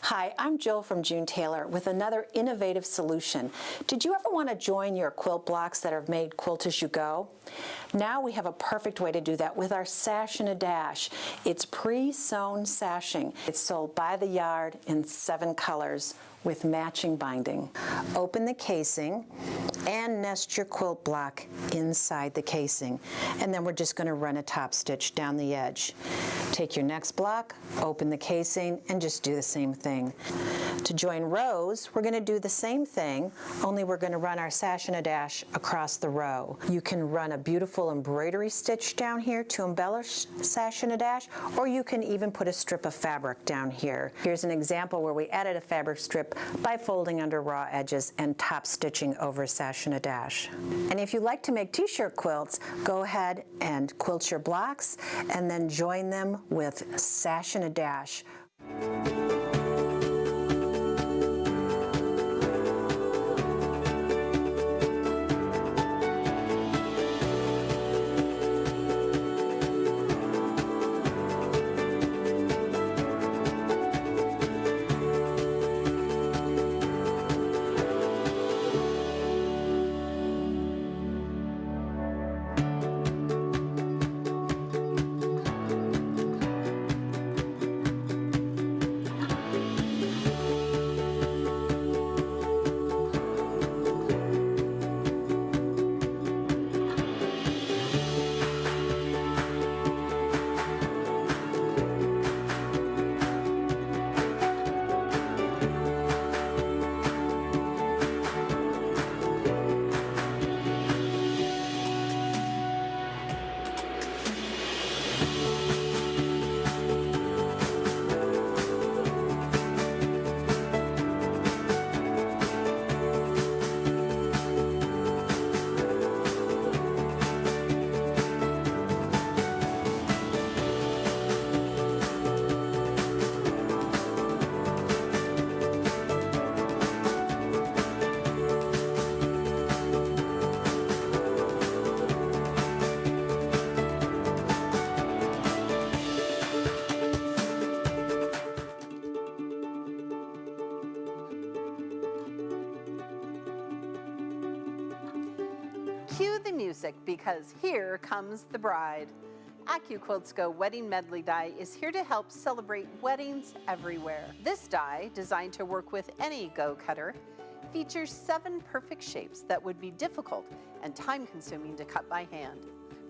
Hi, I'm Jill from June Taylor with another innovative solution. Did you ever want to join your quilt blocks that are made quilt as you go? Now we have a perfect way to do that with our Sash and a Dash. It's pre-sewn sashing. It's sold by the yard in 7 colors with matching binding. Open the casing and nest your quilt block inside the casing. And then we're just going to run a top stitch down the edge. Take your next block, open the casing, and just do the same thing. To join rows, we're going to do the same thing, only we're going to run our Sash and a Dash across the row. You can run a beautiful embroidery stitch down here to embellish Sash and a Dash, or you can even put a strip of fabric down here. Here's an example where we added a fabric strip by folding under raw edges and top stitching over Sash and a Dash. And if you like to make t-shirt quilts, go ahead and quilt your blocks and then join them with Sash and a Dash. Cue the music, because here comes the bride. AccuQuilt's Go Wedding Medley die is here to help celebrate weddings everywhere. This die, designed to work with any Go cutter, features 7 perfect shapes that would be difficult and time-consuming to cut by hand.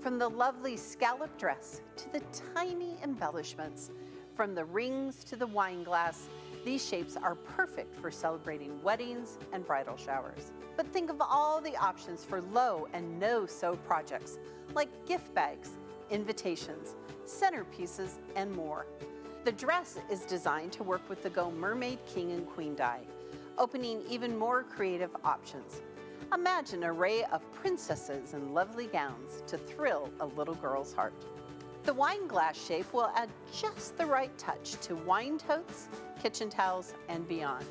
From the lovely scallop dress to the tiny embellishments, from the rings to the wine glass, these shapes are perfect for celebrating weddings and bridal showers. But think of all the options for low and no sew projects, like gift bags, invitations, centerpieces, and more. The dress is designed to work with the Go Mermaid King and Queen die, opening even more creative options. Imagine an array of princesses in lovely gowns to thrill a little girl's heart. The wine glass shape will add just the right touch to wine totes, kitchen towels, and beyond.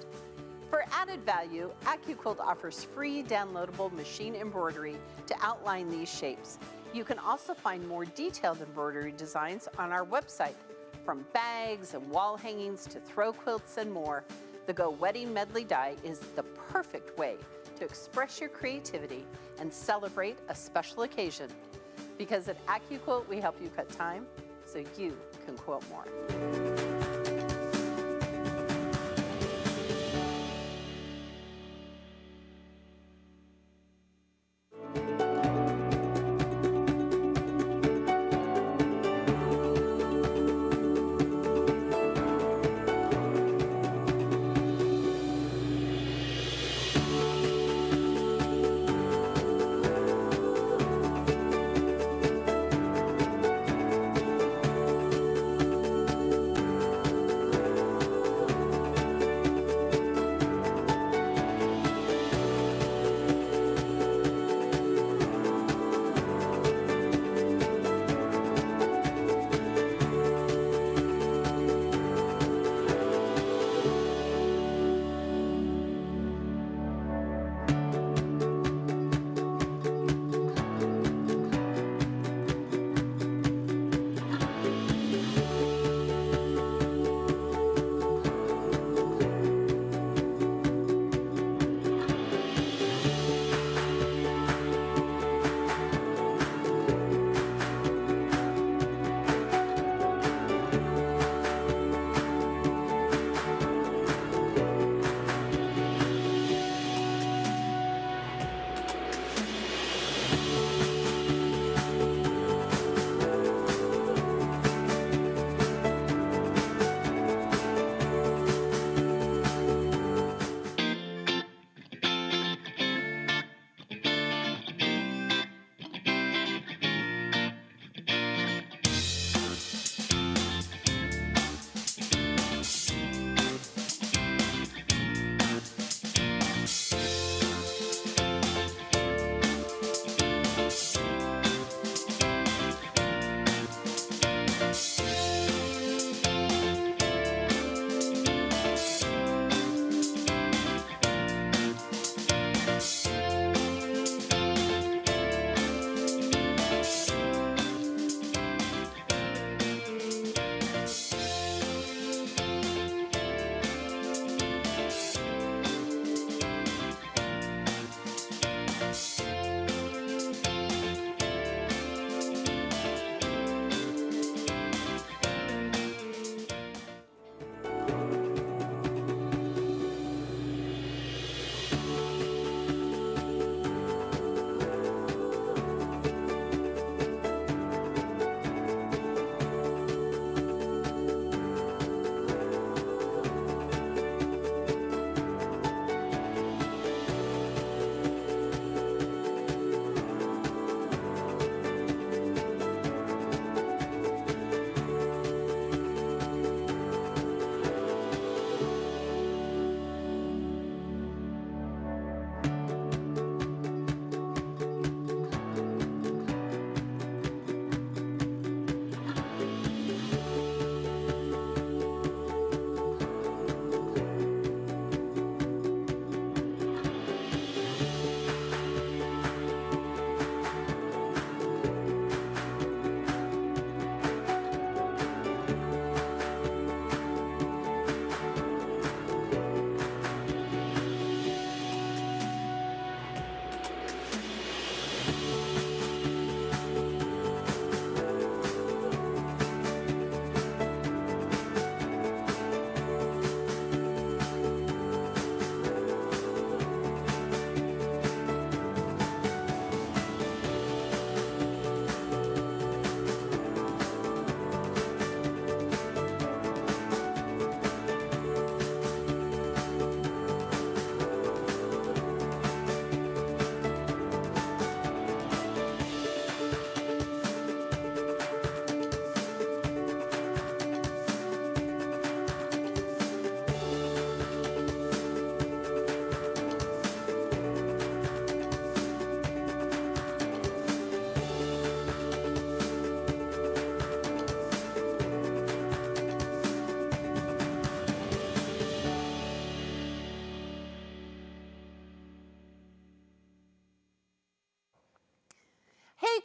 For added value, AccuQuilt offers free downloadable machine embroidery to outline these shapes. You can also find more detailed embroidery designs on our website. From bags and wall hangings to throw quilts and more, the Go Wedding Medley die is the perfect way to express your creativity and celebrate a special occasion. Because at AccuQuilt, we help you cut time so you can quilt more.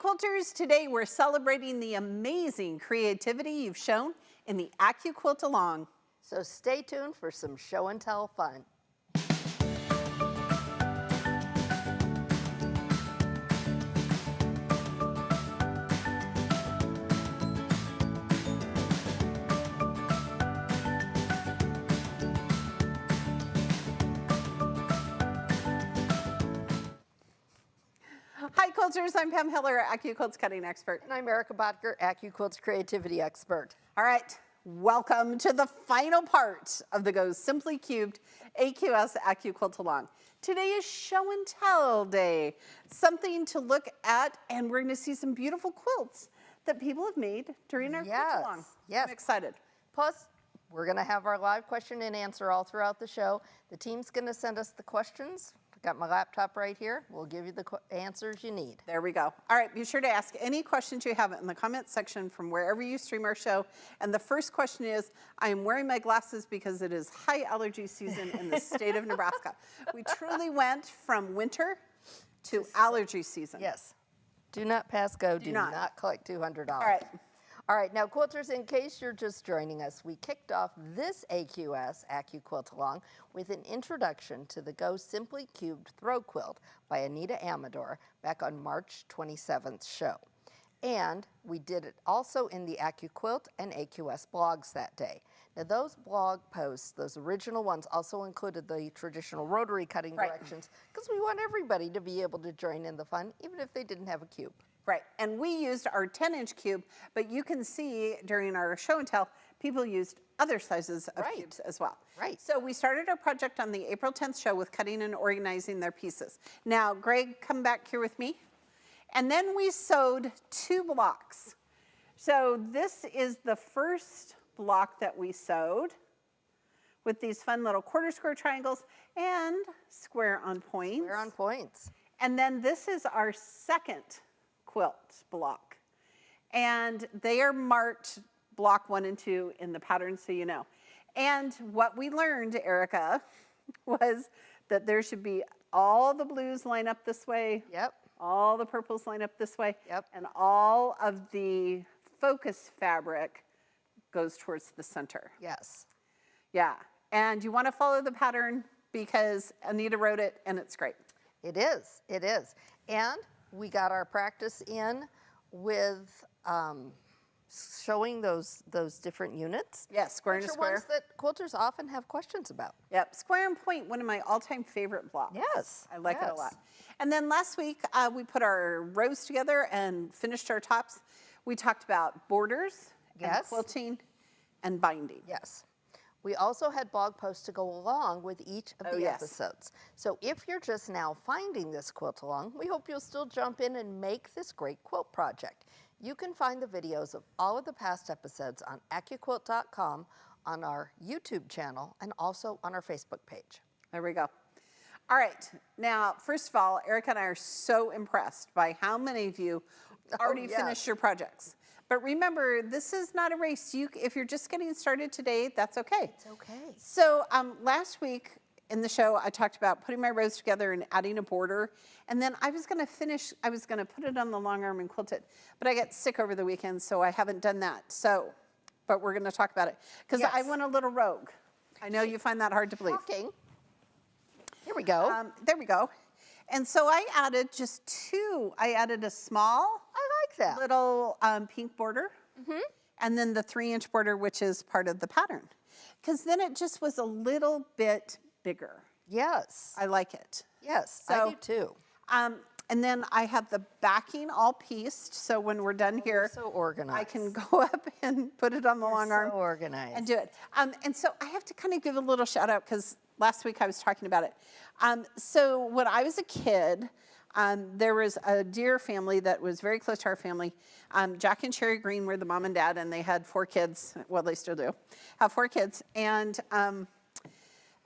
Quilters, today we're celebrating the amazing creativity you've shown in the AccuQuilt-Along. So stay tuned for some show and tell fun. Hi Quilters, I'm Pam Hiller, AccuQuilt's cutting expert. And I'm Erica Bodker, AccuQuilt's creativity expert. All right, welcome to the final part of the Go Simply Qubed AQS AccuQuilt-Along. Today is show and tell day, something to look at, and we're going to see some beautiful quilts that people have made during our quilt-along. Yes. I'm excited. Plus, we're going to have our live question and answer all throughout the show. The team's going to send us the questions. I've got my laptop right here. We'll give you the answers you need. There we go. All right, be sure to ask any questions you have in the comments section from wherever you stream our show. And the first question is, I am wearing my glasses because it is high allergy season in the state of Nebraska. We truly went from winter to allergy season. Yes. Do not pass go. Do not. not collect $200. All right. All right, now Quilters, in case you're just joining us, we kicked off this AQS, AccuQuilt-Along, with an introduction to the Go Simply Qubed Throw Quilt by Anita Amador back on March 27th show. And we did it also in the AccuQuilt and AQS blogs that day. Now those blog posts, those original ones, also included the traditional rotary cutting directions because we want everybody to be able to join in the fun, even if they didn't have a cube. Right, and we used our 10-inch cube, but you can see during our show and tell, people used other sizes of cubes as well. Right. So we started our project on the April 10th show with cutting and organizing their pieces. Now, Greg, come back here with me. And then we sewed 2 blocks. So this is the first block that we sewed with these fun little quarter square triangles and square on points. Square on points. And then this is our second quilt block. And they are marked block 1 and 2 in the pattern, so you know. And what we learned, Erica, was that there should be all the blues line up this way. Yep. All the purples line up this way. Yep. And all of the focus fabric goes towards the center. Yes. Yeah. And you want to follow the pattern because Anita wrote it and it's great. It is. It is. And we got our practice in with showing those different units. Yes, square and which are square. ones that quilters often have questions about. Yep, square and point, one of my all-time favorite blocks. Yes, I like it a yes. lot. And then last week, we put our rows together and finished our tops. We talked about borders and Yes. quilting and binding. Yes. We also had blog posts to go along with each of the yes. episodes. So if you're just now finding this quilt along, we hope you'll still jump in and make this great quilt project. You can find the videos of all of the past episodes on AccuQuilt.com, on our YouTube channel, and also on our Facebook page. There we go. All right, now, first of all, Erica and I are so impressed by how many of you already yes. finished your projects. But remember, this is not a race. If you're just getting started today, that's okay. It's okay. So last week in the show, I talked about putting my rows together and adding a border. And then I was going to put it on the long arm and quilt it. But I got sick over the weekend, so I haven't done that. So, but we're going to talk about it. Because Yes. I went a little rogue. I know you find that hard to believe. Shocking. Here we go. There we go. And so I added just 2. I added a small I like that. little pink border, and then the 3-inch border, which is part of the pattern. Because then it just was a little bit bigger. Yes. I like it. Yes, So- I do too. And then I have the backing all pieced, so when we're done here, So organized. I can go up and put it on the long arm So organized. and do it. And so I have to kind of give a little shout out because last week I was talking about it. So when I was a kid, there was a dear family that was very close to our family. Jack and Sherry Green were the mom and dad, and they had 4 kids. Well, they still do, have 4 kids. And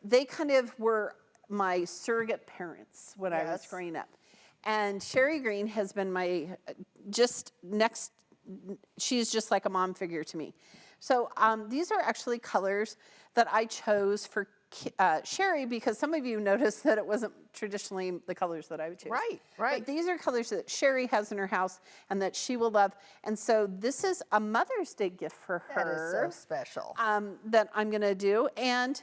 they kind of were my surrogate parents when I was Yes. growing up. And Sherry Green has been my she's just like a mom figure to me. So these are actually colors that I chose for Sherry because some of you noticed that it wasn't traditionally the colors that I would choose. Right, right. But these are colors that Sherry has in her house and that she will love. And so this is a Mother's Day gift for That her. is so special. That I'm going to do. And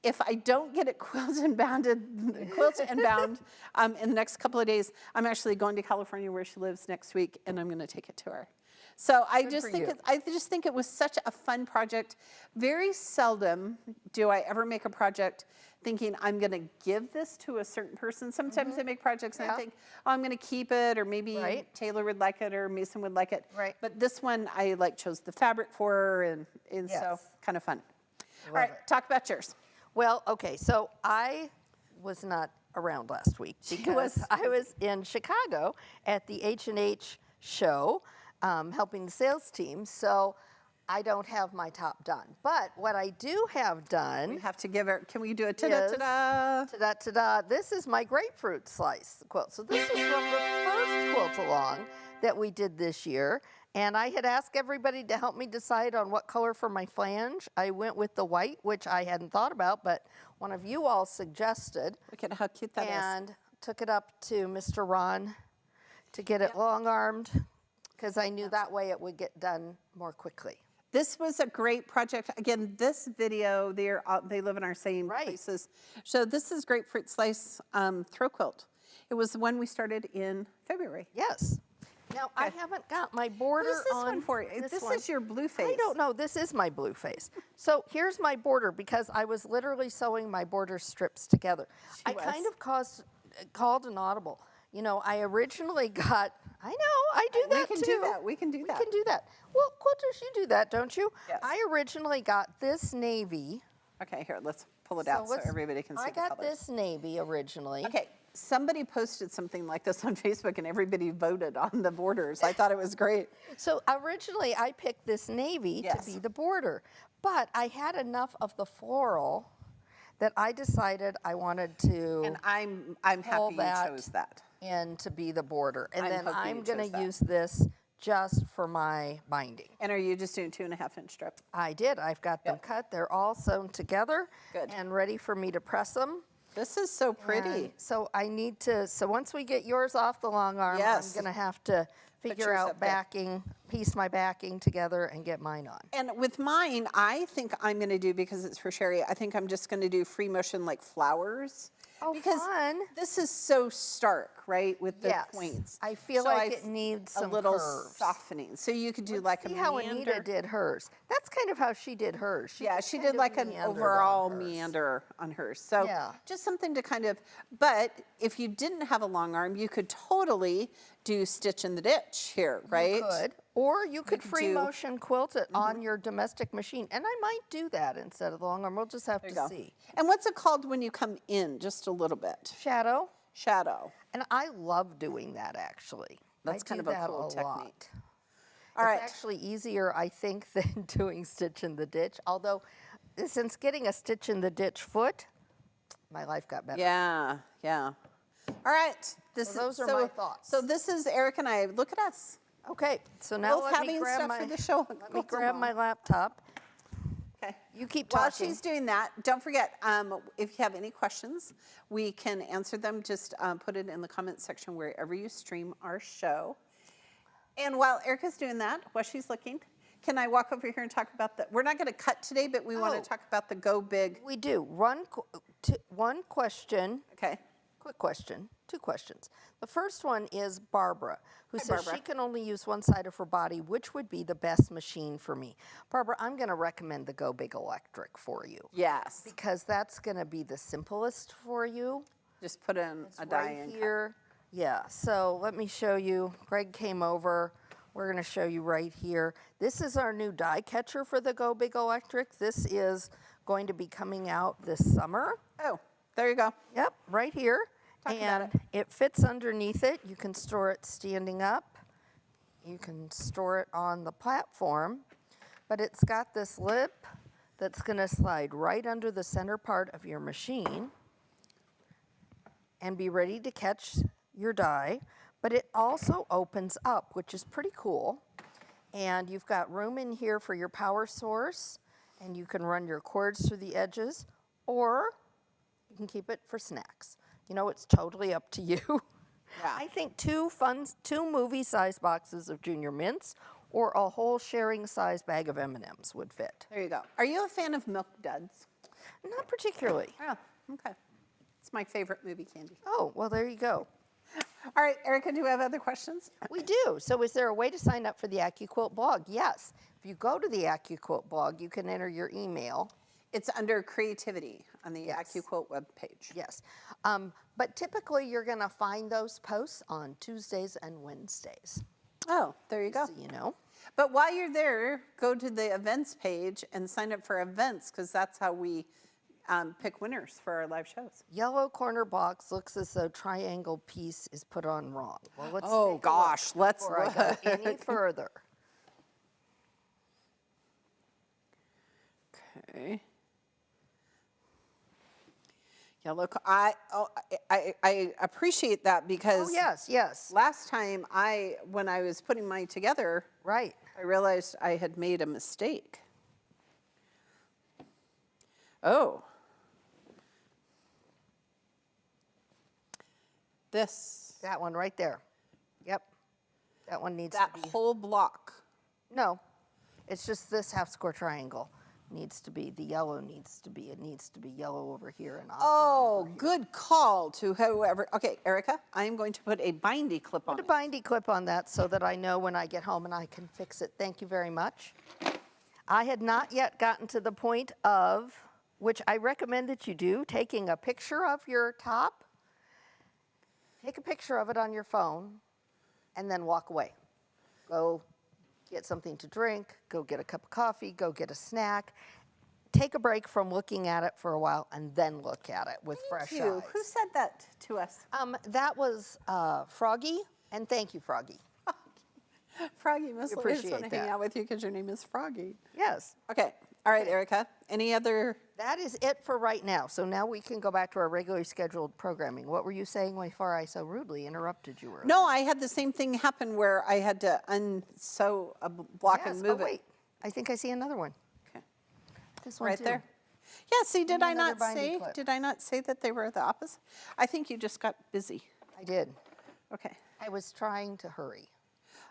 if I don't get it quilted and bound in the next couple of days, I'm actually going to California where she lives next week, and I'm going to take it to her. So I just think it was such a fun project. Very seldom do I ever make a project thinking I'm going to give this to a certain person. Sometimes I make projects and I think, oh, I'm going to keep it, or maybe Taylor would like it, or Mason would like it. Right. But this one I chose the fabric for her, and so kind of fun. All right, talk about yours. Well, okay, so I was not around last week because I was in Chicago at the H&H show helping the sales team, so I don't have my top done. But what I do have done... We have to give her... Can we do a ta-da-ta-da? Ta-da-ta-da. This is my grapefruit slice quilt. So this is from the first quilt-along that we did this year. And I had asked everybody to help me decide on what color for my flange. I went with the white, which I hadn't thought about, but one of you all suggested. Look at how cute that is. And took it up to Mr. Ron to get it long-armed, because I knew that way it would get done more quickly. This was a great project. Again, this video, they live in our same places. So this is Grapefruit Slice Throw Quilt. It was the one we started in February. Yes. Now, I haven't got my border on. What is this one for? This is your blue face. I don't know. This is my blue face. So here's my border, because I was literally sewing my border strips together. I kind of called an audible. You know, I originally got, I know, I do that too. We can do that. We can do that. We can do that. Well, quilters, you do that, don't you? Yes. I originally got this navy. Okay, here, let's pull it out so everybody can see the colors. I got this navy originally. Okay, somebody posted something like this on Facebook and everybody voted on the borders. I thought it was great. So originally I picked this navy to be the border, but I had enough of the floral that I decided I wanted to. And I'm happy you chose that. And to be the border. And then I'm going to use that. this just for my binding. And are you just doing 2.5-inch strip? I did. I've got them cut. They're all sewn together. Good. And ready for me to press them. This is so pretty. And so I need to, so once we get yours off the long arm, I'm going to have to figure out backing, piece my backing together and get mine on. And with mine, I think I'm going to do, because it's for Sherry, I think I'm just going to do free motion like flowers. Oh, because fun. This is so stark, right, with the points. I feel like it needs some a little curves. Softening. So you could do like a meander. See how Anita did hers. That's kind of how she did hers. She did like an overall meander on hers. So just something to kind of, but if you didn't have a long arm, you could totally do stitch in the ditch here, right? You could. Or you could free motion quilt it on your domestic machine. And I might do that instead of the long arm. We'll just have to see. And what's it called when you come in just a little bit? Shadow. Shadow. And I love doing that, actually. That's kind of a cool technique. All right. It's actually easier, I think, than doing stitch in the ditch. Although, since getting a stitch in the ditch foot, my life got better. Yeah, yeah. All right. Those are my thoughts. So this is Eric and I. Look at us. Okay, so now let me grab my laptop. Okay. You keep talking. While she's doing that, don't forget, if you have any questions, we can answer them. Just put it in the comment section wherever you stream our show. And while Erica's doing that, while she's looking, can I walk over here and talk about we're not going to cut today, but we want to talk about the Go Big. We do. One question. Okay. Quick question. 2 questions. The first one is Barbara, who says she can only use one side of her body. Which would be the best machine for me? Barbara, I'm going to recommend the Go Big Electric for you. Yes. Because that's going to be the simplest for you. Just put in a die and here. Yeah, so let me show you. Greg came over. We're going to show you right here. This is our new die catcher for the Go Big Electric. This is going to be coming out this summer. Oh, there you go. Yep, right here. Talk about it fits underneath it. You can store it standing up. You can store it on the platform. But it's got this lip that's going to slide right under the center part of your machine and be ready to catch your die. But it also opens up, which is pretty cool. And you've got room in here for your power source, and you can run your cords through the edges. or you can keep it for snacks. You know, it's totally up to you. Yeah. I think two movie-sized boxes of Junior Mints or a whole sharing-size bag of M&Ms would fit. There you go. Are you a fan of Milk Duds? Not particularly. Oh, okay. It's my favorite movie candy. Oh, well, there you go. All right, Erica, do you have other questions? We do. So is there a way to sign up for the AccuQuilt blog? Yes. If you go to the AccuQuilt blog, you can enter your email. It's under creativity on the Yes. AccuQuilt webpage. Yes. But typically, you're going to find those posts on Tuesdays and Wednesdays. Oh, there you go. So, you know. But while you're there, go to the events page and sign up for events, because that's how we pick winners for our live shows. Yellow corner box looks as though triangle piece is put on wrong. Well, let's Oh, take a look gosh, let's before I go any further. Okay. Yeah, look, I appreciate that because Oh, yes, yes. last time when I was putting mine together, Right. I realized I had made a mistake. Oh. This. That one right there. Yep. That one needs That to be. whole block. No. It's just this half square triangle needs to be, the yellow needs to be, it needs to be yellow over here and off. Oh, good call to whoever. Okay, Erica, I am going to put a bindy clip on Put a it. bindy clip on that so that I know when I get home and I can fix it. Thank you very much. I had not yet gotten to the point of, which I recommend that you do, taking a picture of your top. Take a picture of it on your phone and then walk away. Go get something to drink, go get a cup of coffee, go get a snack. Take a break from looking at it for a while and then look at it with fresh Thank you. eyes. Who said that to us? That was Froggy, and thank you, Froggy. Froggy must always want appreciate to hang that. out with you because your name is Froggy. Yes. Okay. All right, Erica. Any other? That is it for right now. So now we can go back to our regularly scheduled programming. What were you saying before I so rudely interrupted you earlier? No, I had the same thing happen where I had to unsew a block Yes. and move oh, it. wait. I think I see another one. Okay. This one Right too. there. Yeah, see, did me I another not binding say? clip. Did I not say that they were the opposite? I think you just got busy. I did. Okay. I was trying to hurry.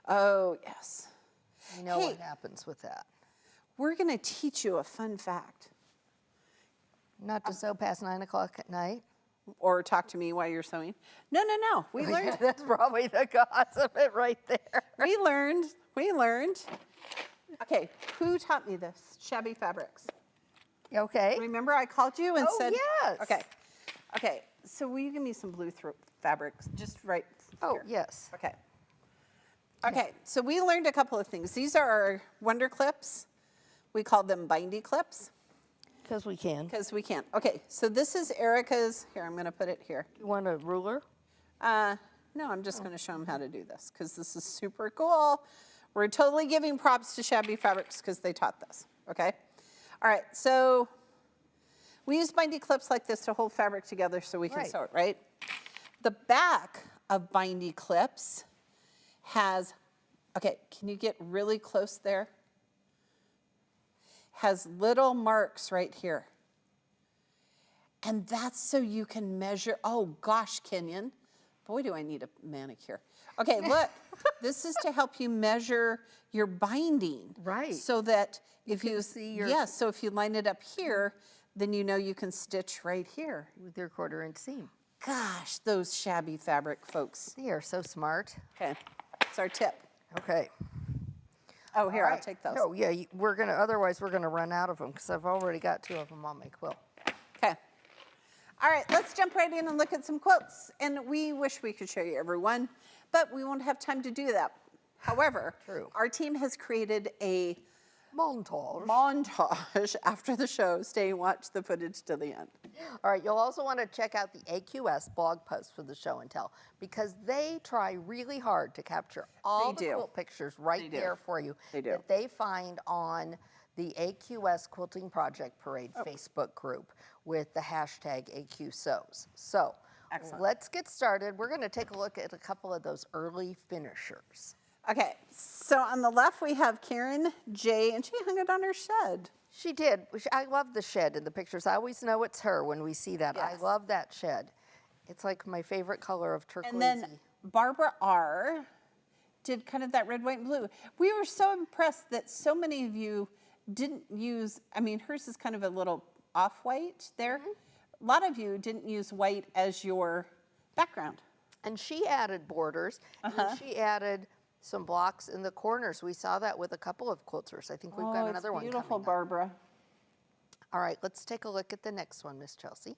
Oh, yes. You know Hey. what happens with that. We're going to teach you a fun fact. Not to sew past 9 o'clock at night. Or talk to me while you're sewing. No, no, no. We learned. That's probably the cause of it right there. We learned. Okay, who taught me this? Shabby fabrics. Okay. Remember I called you and Oh, said. yes. Okay. Okay. So will you give me some blue fabrics? Just right Oh, here. yes. Okay. Okay, so we learned a couple of things. These are our Wonder Clips. We call them bindy clips Because we can. because we can. Okay, so this is Erica's. Here, I'm going to put it here. You want a ruler? No, I'm just going to show them how to do this because this is super cool. We're totally giving props to Shabby Fabrics because they taught this, okay? All right, so we use bindy clips like this to hold fabric together so we can Right. sew it, right? The back of bindy clips has, okay, can you get really close there? Has little marks right here. And that's so you can measure, oh gosh, Kenyon, boy, do I need a manicure. Okay, look, this is to help you measure your binding. Right. So that if you see your- yes, so if you line it up here, then you know you can stitch right here. With your 1/4 inch seam. Gosh, those Shabby Fabric folks. They are so smart. Okay, it's our tip. Okay. Oh, here, All I'll right. take those. Oh, yeah, otherwise we're gonna run out of them because I've already got 2 of them on my quilt. Okay. All right, let's jump right in and look at some quotes. And we wish we could show you every one, but we won't have time to do that. However, True. our team has created a montage after the show. Stay and watch the footage to the end. All right, you'll also want to check out the AQS blog post for the show and tell because they try really hard to capture all They the do. quilt pictures right They do. there for you They do. that they find on the AQS Quilting Project Parade Facebook group with the hashtag AQSews. So Excellent. let's get started. We're going to take a look at a couple of those early finishers. Okay, so on the left we have Karen J, and she hung it on her shed. She did. I love the shed in the pictures. I always know it's her when we see that. Yes. I love that shed. It's like my favorite color of turquoise. And then Barbara R. did kind of that red, white, and blue. We were so impressed that so many of you didn't use, I mean, hers is kind of a little off-white there. A lot of you didn't use white as your background. And she added borders, and then she added some blocks in the corners. We saw that with a couple of quilters. I think we've got another one beautiful, coming up. Barbara. All right, let's take a look at the next one, Miss Chelsea.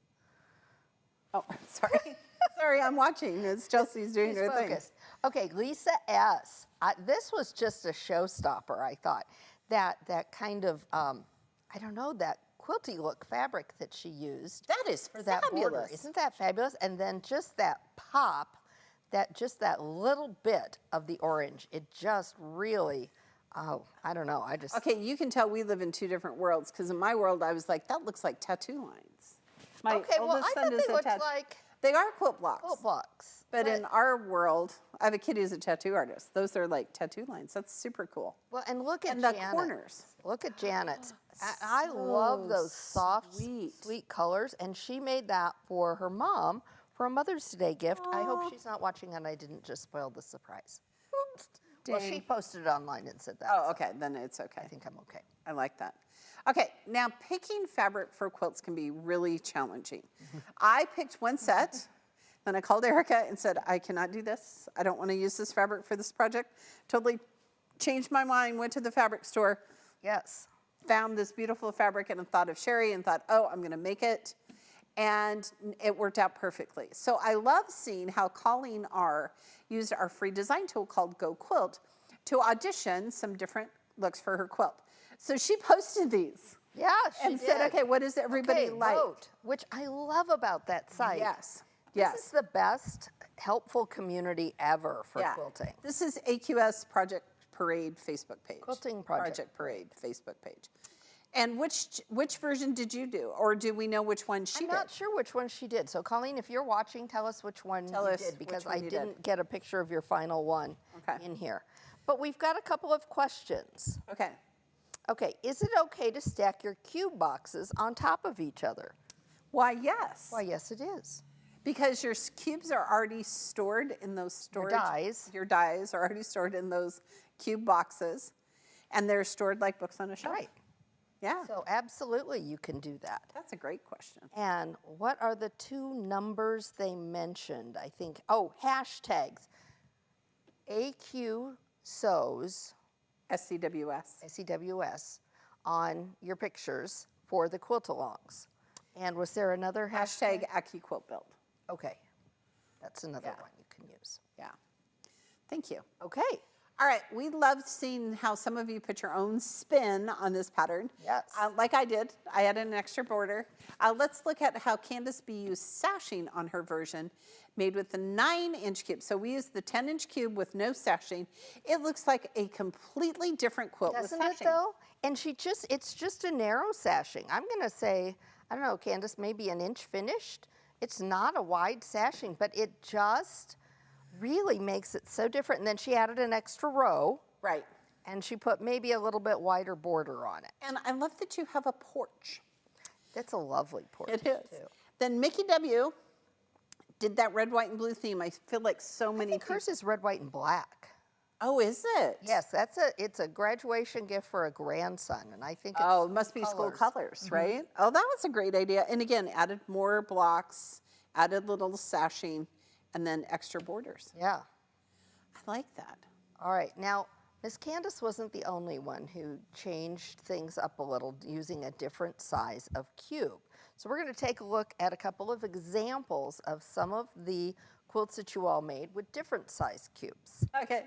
Oh, sorry. Sorry, I'm watching as Chelsea's doing her thing. Focus. Okay, Lisa S. This was just a showstopper, I thought. That kind of, I don't know, that quilty look fabric that she used. That is for that border. fabulous. Isn't that fabulous? And then just that pop, just that little bit of the orange, it just really, oh, I don't know. Okay, you can tell we live in two different worlds, because in my world, I was like, that looks like tattoo lines. My okay, well, I thought they looked like They are quilt blocks. quilt blocks. But in our world, I have a kid who's a tattoo artist. Those are like tattoo lines. That's super cool. Well, and look at And the Janet. corners. Look at Janet. I So love those soft, sweet. sweet colors, and she made that for her mom for a Mother's Day gift. I hope she's not watching and I didn't just spoil the surprise. Well, she Dang. posted it online and said that. Oh, so okay, then it's okay. I think I'm okay. I like that. Okay, now picking fabric for quilts can be really challenging. I picked one set, then I called Erica and said, I cannot do this. I don't want to use this fabric for this project. Totally changed my mind, went to the fabric store, Yes. found this beautiful fabric and thought of Sherry and thought, oh, I'm going to make it. And it worked out perfectly. So I love seeing how Colleen R. used our free design tool called Go Quilt to audition some different looks for her quilt. So she posted these Yeah, she and said, did. okay, what does everybody Okay, like? vote, which I love about that site. Yes, This yes. is the best helpful community ever for Yeah. quilting. This is AQS Project Parade Facebook page. Quilting Project Parade Facebook page. And which version did you do? Or do we know which one she I'm did? not sure which one she did. So, Colleen, if you're watching, tell us which one Tell you us did, because which one I you did. didn't get a picture of your final one Okay. in here. But we've got a couple of questions. Okay. Okay, is it okay to stack your cube boxes on top of each other? Why, yes. Why, yes, it is. Because your cubes are already stored in those storage. dies. Your dies are already stored in those cube boxes. And they're stored like books on a shelf. Right. Yeah. So, absolutely, you can do that. That's a great question. And what are the two numbers they mentioned? I think, oh, hashtags. AQ sews, SCWS. SEWS, on your pictures for the quilt-alongs. And was there another hashtag? Hashtag AccuQuilt-Build. Okay, that's another Yeah. one you can use. Yeah. Thank you. Okay, All right, we loved seeing how some of you put your own spin on this pattern. Yes. Like I did, I added an extra border. Let's look at how Candace B used sashing on her version, made with the 9-inch cube. So we used the 10-inch cube with no sashing. It looks like a completely different quilt doesn't with it sashing. though? And it's just a narrow sashing. I'm gonna say, I don't know, Candace, maybe an inch finished. It's not a wide sashing, but it just really makes it so different. And then she added an extra row, Right. and she put maybe a little bit wider border on it. And I love that you have a porch. That's a lovely portrait. It is. Too. Then Mickey W. did that red, white, and blue theme. I feel like so I many think hers is red, white, and black. Oh, is it? Yes, it's a graduation gift for a grandson, and I think it's Oh, it must be school colors, right? Oh, that was a great idea. And again, added more blocks, added little sashing, and then extra borders. Yeah. I like that. All right. Now, Miss Candace wasn't the only one who changed things up a little using a different size of cube. So we're going to take a look at a couple of examples of some of the quilts that you all made with different size cubes. Okay.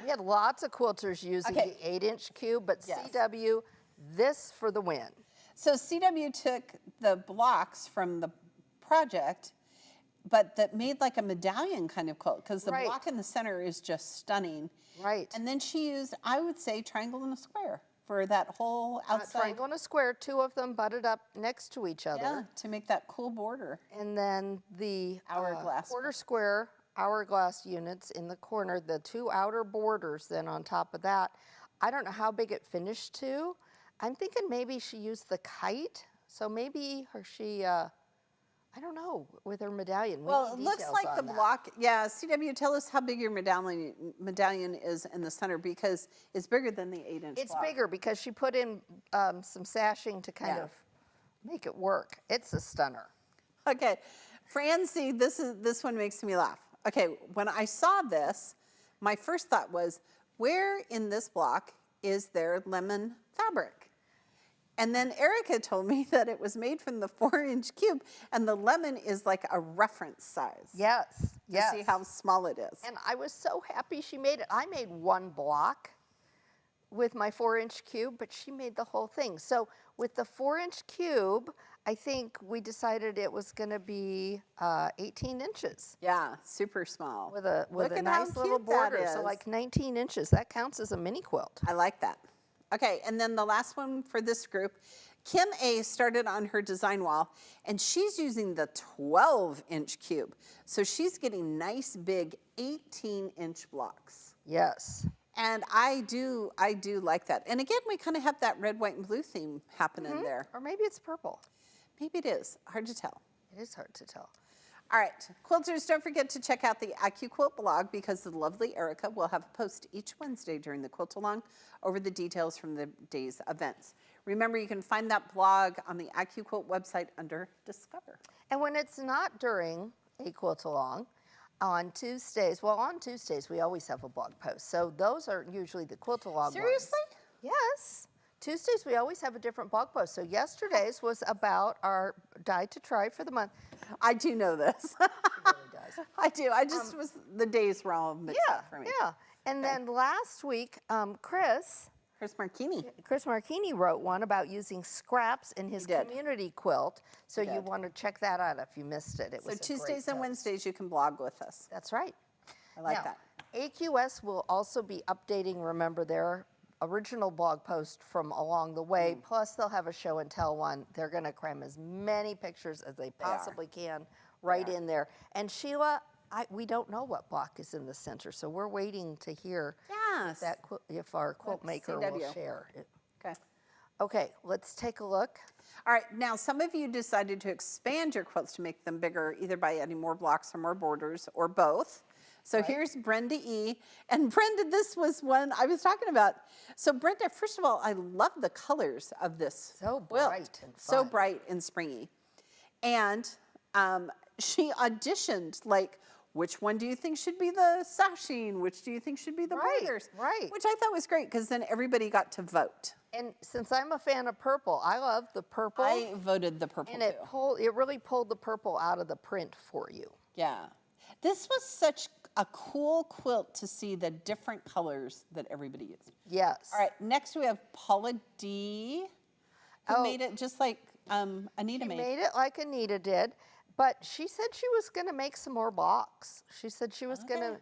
We had lots of quilters using Okay. the 8-inch cube, but Yes. CW, this for the win. So CW took the blocks from the project, but that made like a medallion kind of quilt, because the Right. block in the center is just stunning. Right. And then she used, I would say, triangle and a square for that whole outside. Triangle and a square, two of them butted up next to each other. Yeah, to make that cool border. And then the Hourglass. quarter square hourglass units in the corner, the two outer borders then on top of that. I don't know how big it finished to. I'm thinking maybe she used the kite, so maybe I don't know, with her medallion. Well, it looks like the block. Yeah, CW, tell us how big your medallion is in the center, because it's bigger than the 8-inch It's block. bigger because she put in some sashing to kind of make it work. It's a stunner. Okay, Francie, this one makes me laugh. Okay, when I saw this, my first thought was, where in this block is there lemon fabric? And then Erica told me that it was made from the 4-inch cube, and the lemon is like a reference size. Yes, yes. See how small it is. And I was so happy she made it. I made one block with my 4-inch cube, but she made the whole thing. So with the 4-inch cube, I think we decided it was going to be 18 inches. Yeah, super small. With a Look at nice how little cute that border, so is. like 19 inches. That counts as a mini quilt. I like that. Okay, and then the last one for this group, Kim A started on her design wall, and she's using the 12-inch cube. So she's getting nice big 18-inch blocks. Yes. And I do like that. And again, we kind of have that red, white, and blue theme happening there. Or maybe it's purple. Maybe it is. Hard to tell. It is hard to tell. All right, quilters, don't forget to check out the AccuQuilt blog, because the lovely Erica will have a post each Wednesday during the Quilt-Along over the details from the day's events. Remember, you can find that blog on the AccuQuilt website under Discover. And when it's not during a quilt-along, on Tuesdays we always have a blog post. So those are usually the quilt-along Seriously? ones. Yes. Tuesdays we always have a different blog post. So yesterday's was about our die to try for the month. I do know this. It really does. I do. I just was, the days were all mixed up for me. Yeah. And then last week, Chris Marchini wrote one about using scraps in his did. community quilt. So you did. want to check that out if you missed it. It So was a Tuesdays great and post. Wednesdays you can blog with us. That's right. I like Now, that. AQS will also be updating, remember, their original blog post from along the way, plus they'll have a show and tell one. They're going to cram as many pictures as they possibly can right in there. And Sheila, we don't know what block is in the center, so we're waiting to hear Yes. if our quilt maker will CW. share it. Okay. Okay, let's take a look. All right, now some of you decided to expand your quilts to make them bigger, either by adding more blocks or more borders, or both. So here's Brenda E. And Brenda, this was one I was talking about. So Brenda, first of all, I love the colors of this So quilt. bright and So fun. bright and springy. And she auditioned, like, which one do you think should be the sashing? Which do you think should be the borders? right. Which I thought was great, because then everybody got to vote. And since I'm a fan of purple, I love the purple. I voted the purple and too. it really pulled the purple out of the print for you. Yeah. This was such a cool quilt to see the different colors that everybody used. Yes. All right, next we have Paula D, who made it just like Anita She made. made it like Anita did, but she said she was going to make some more blocks. She said she was going to,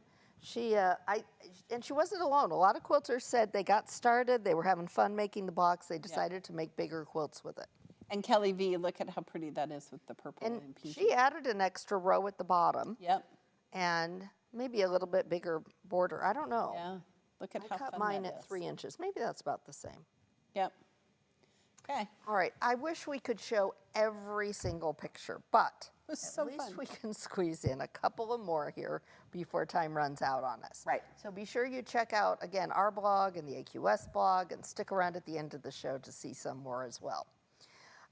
and she wasn't alone. A lot of quilters said they got started, they were having fun making the blocks, they decided to make bigger quilts with it. And Kelly V, look at how pretty that is with the purple And and pink. she added an extra row at the bottom Yep. and maybe a little bit bigger border. I don't know. Yeah. Look at I how cut fun mine that at is. 3 inches. Maybe that's about the same. Yep. Okay. All right, I wish we could show every single picture, but It was at so least fun. we can squeeze in a couple of more here before time runs out on us. Right. So be sure you check out, again, our blog and the AQS blog, and stick around at the end of the show to see some more as well.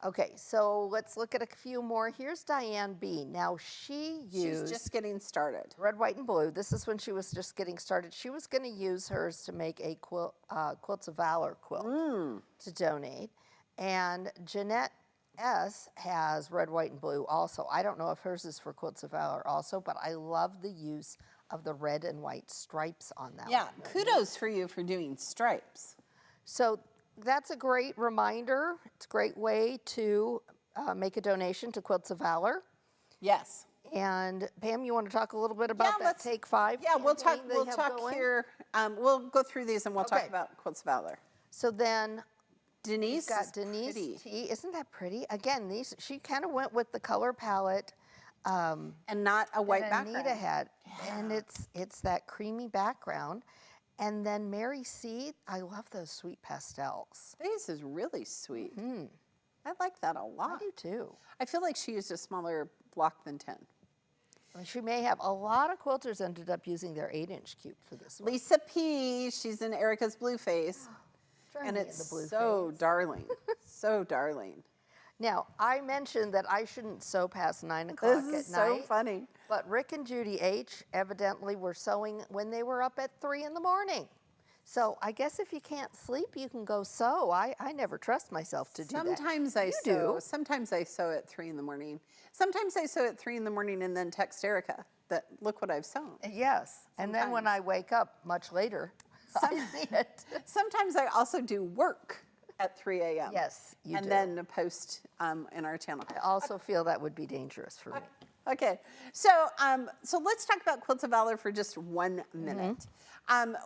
Okay, so let's look at a few more. Here's Diane B. Now, she used She's just getting started. red, white, and blue. This is when she was just getting started. She was going to use hers to make a Quilts of Valor quilt to donate. And Jeanette S. has red, white, and blue also. I don't know if hers is for Quilts of Valor also, but I love the use of the red and white stripes on that Yeah, one. kudos for you for doing stripes. So that's a great reminder. It's a great way to make a donation to Quilts of Valor. Yes. And Pam, you want to talk a little bit about that let's- Take 5 Yeah, we'll talk. campaign they We'll have talk going? here. We'll go through these and we'll talk Okay. about Quilts of Valor. So then Denise we've got is Denise pretty. T. Isn't that pretty? Again, she kind of went with the color palette And not a white that background. Anita had, and it's that creamy background. And then Mary C., I love those sweet pastels. This is really sweet. I like that a lot. I do too. I feel like she used a smaller block than 10. I mean, she may have. A lot of quilters ended up using their 8-inch cube for this one. Lisa P., she's in Erica's blue face. Join And me in it's the blue so face. darling. So darling. Now, I mentioned that I shouldn't sew past 9 o'clock This is at night. so funny. But Rick and Judy H. evidently were sewing when they were up at 3 in the morning. So I guess if you can't sleep, you can go sew. I never trust myself to do that. Sometimes I You sew. do. Sometimes I sew at 3 in the morning. Sometimes I sew at 3 in the morning and then text Erica that look what I've sewn. Yes. And then when I wake up much later, I see it. Sometimes I also do work at 3 a.m. Yes, you and do. then post in our channel. I also feel that would be dangerous for me. Okay, so let's talk about Quilts of Valor for just 1 minute.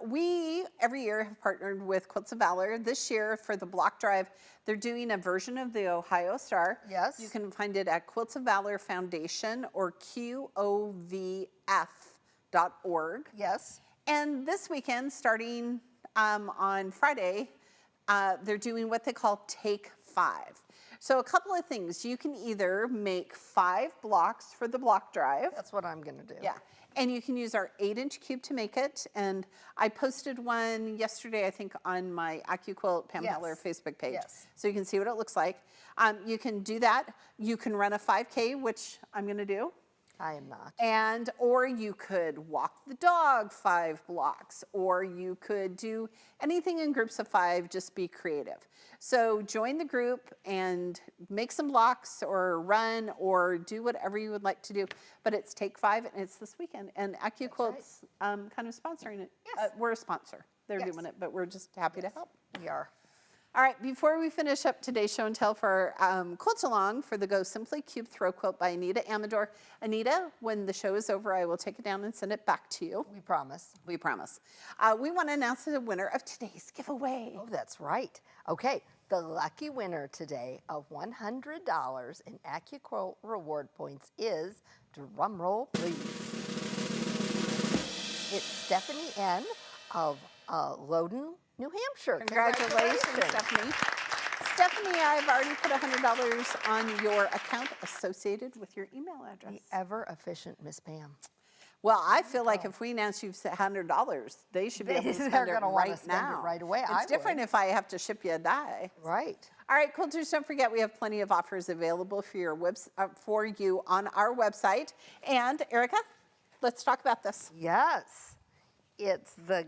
We, every year, have partnered with Quilts of Valor. This year, for the block drive, they're doing a version of the Ohio Star. Yes. You can find it at Quilts of Valor Foundation or QOVF.org. Yes. And this weekend, starting on Friday, they're doing what they call Take 5. So a couple of things. You can either make 5 blocks for the block drive. That's what I'm going to do. Yeah. And you can use our 8-inch cube to make it. And I posted one yesterday, I think, on my AccuQuilt Pam and Erica Facebook page. Yes. So you can see what it looks like. You can do that. You can run a 5K, which I'm going to do. I am not. Or you could walk the dog 5 blocks, or you could do anything in groups of 5, just be creative. So join the group and make some blocks or run or do whatever you would like to do. But it's Take 5 and it's this weekend. And AccuQuilt's kind of sponsoring it. Yes. We're a sponsor. They're doing it, but we're just happy to help. We are. All right, before we finish up today's show and tell for Quilt-Along for the Go Simply Cube Throw Quilt by Anita Amador. Anita, when the show is over, I will take it down and send it back to you. We promise. We promise. We want to announce the winner of today's giveaway. Oh, that's right. Okay, the lucky winner today of $100 in AccuQuilt reward points is, drum roll please, it's Stephanie N. of Loudoun, New Hampshire. Congratulations, Stephanie. Stephanie, I've already put $100 on your account associated with your email address. The ever-efficient Miss Pam. Well, I feel like if we announce you've $100, they should be able to spend it right now. Right away. It's different if I have to ship you a die. Right. All right, quilters, don't forget we have plenty of offers available for your for you on our website. And Erica, let's talk about this. Yes. It's the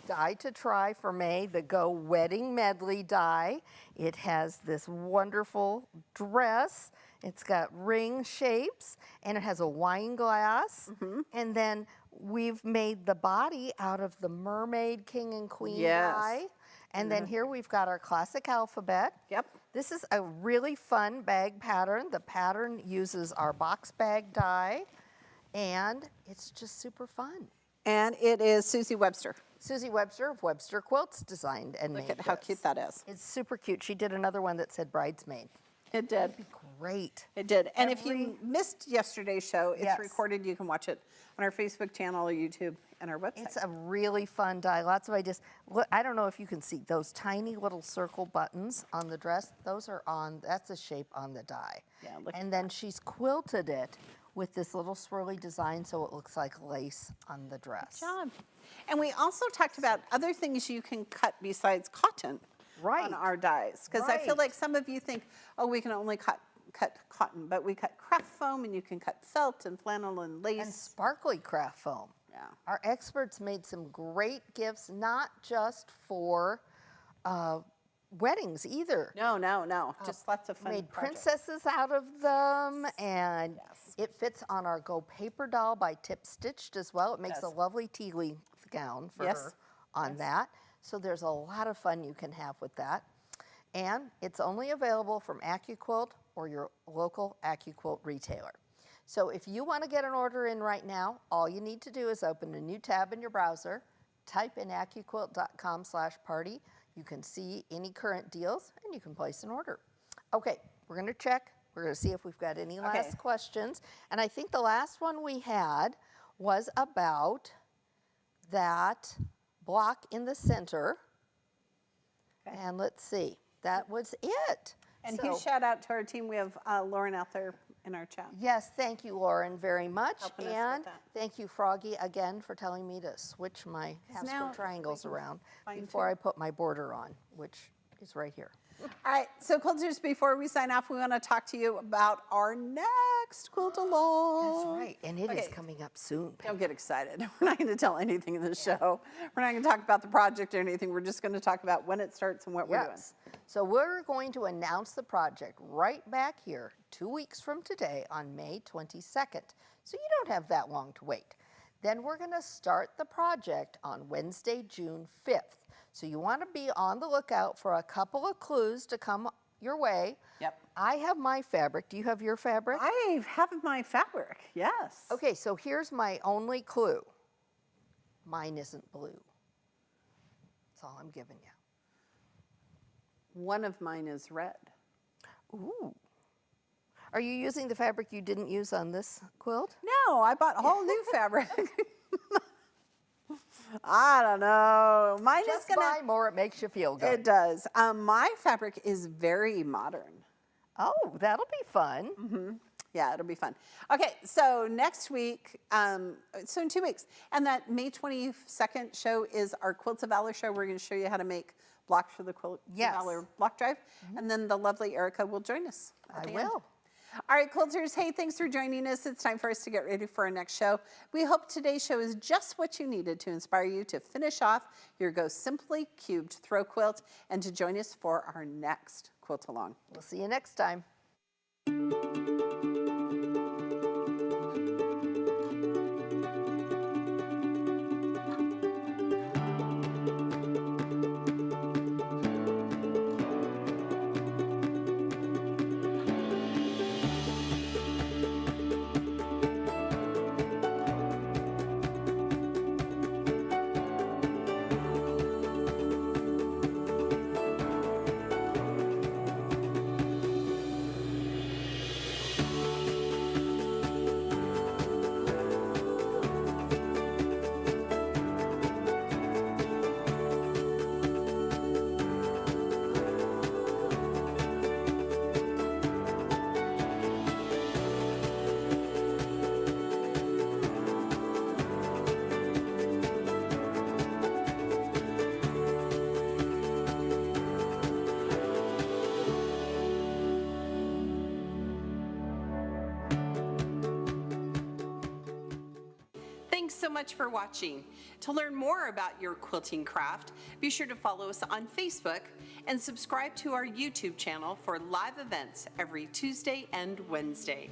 die to try for May, the Go Wedding Medley die. It has this wonderful dress. It's got ring shapes, and it has a wine glass. And then we've made the body out of the mermaid, king, and queen die. And then here we've got our classic alphabet. Yep. This is a really fun bag pattern. The pattern uses our box bag die, and it's just super fun. And it is Susie Webster. Susie Webster of Webster Quilts designed and made Look at how this. cute that is. It's super cute. She did another one that said bridesmaid. It did. Great. It did. And if you missed yesterday's show, it's Yes. recorded. You can watch it on our Facebook channel, YouTube, and our website. It's a really fun die. Lots of ideas. Look, I don't know if you can see those tiny little circle buttons on the dress. Those are on, that's the shape on the die. Yeah, look and then she's quilted it with this little swirly design so it looks like lace on the dress. Job. And we also talked about other things you can cut besides cotton on our dies. Because I feel like some of you think, oh, we can only cut cotton, but we cut craft foam, and you can cut felt and flannel and lace. And sparkly craft foam. Yeah. Our experts made some great gifts, not just for weddings either. No. Just lots of fun Made projects. princesses out of them, and it fits on our Go Paper Doll by Tip Stitched as well. It makes a lovely tea length gown for her on that. So there's a lot of fun you can have with that. And it's only available from AccuQuilt or your local AccuQuilt retailer. So if you want to get an order in right now, all you need to do is open a new tab in your browser, type in AccuQuilt.com/party. You can see any current deals, and you can place an order. Okay, we're going to check. We're going to see if we've got any last questions. And I think the last one we had was about that block in the center. And let's see, that was it. And So- huge shout out to our team. We have Lauren out there in our chat. Yes, thank you, Lauren, very much. Helping us with And that. thank you, Froggy, again for telling me to switch my half now square triangles around fine before tune. I put my border on, which is right here. All right, so quilters, before we sign off, we want to talk to you about our next quilt-along. That's right, and it is Okay. coming up soon. Don't get excited. We're not going to tell anything in the show. We're not going to talk about the project or anything. We're just going to talk about when it starts and what we're doing. Yes. So we're going to announce the project right back here 2 weeks from today on May 22nd. So you don't have that long to wait. Then we're going to start the project on Wednesday, June 5th. So you want to be on the lookout for a couple of clues to come your way. Yep. I have my fabric. Do you have your fabric? I have my fabric, yes. Okay, so here's my only clue. Mine isn't blue. That's all I'm giving you. One of mine is red. Ooh. Are you using the fabric you didn't use on this quilt? No, I bought all new fabric. I don't know. Mine Just is going buy more, it makes you feel good. It does. My fabric is very modern. Oh, that'll be fun. Yeah, it'll be fun. Okay, so next week, so in 2 weeks, and that May 22nd show is our Quilts of Valor show. We're going to show you how to make blocks for the Quilts Yes. of Valor block drive, and then the lovely Erica will join us. at I the end. will. All right, quilters, hey, thanks for joining us. It's time for us to get ready for our next show. We hope today's show is just what you needed to inspire you to finish off your Go Simply Cubed throw quilt and to join us for our next quilt-along. We'll see you next time. Thanks so much for watching. To learn more about your quilting craft, be sure to follow us on Facebook and subscribe to our YouTube channel for live events every Tuesday and Wednesday.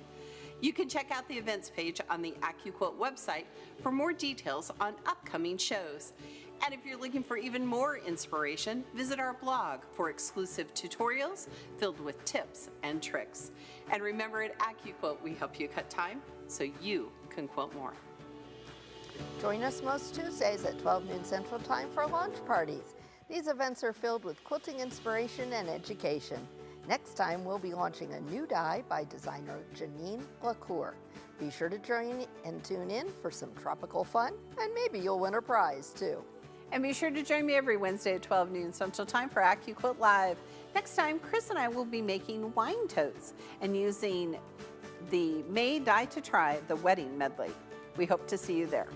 You can check out the events page on the AccuQuilt website for more details on upcoming shows. And if you're looking for even more inspiration, visit our blog for exclusive tutorials filled with tips and tricks. And remember, at AccuQuilt, we help you cut time so you can quilt more. Join us most Tuesdays at 12 noon Central Time for launch parties. These events are filled with quilting inspiration and education. Next time, we'll be launching a new die by designer Janine LaCour. Be sure to join and tune in for some tropical fun, and maybe you'll win a prize too. And be sure to join me every Wednesday at 12 noon Central Time for AccuQuilt Live. Next time, Chris and I will be making wine totes and using the May Die to Try, the wedding medley. We hope to see you there.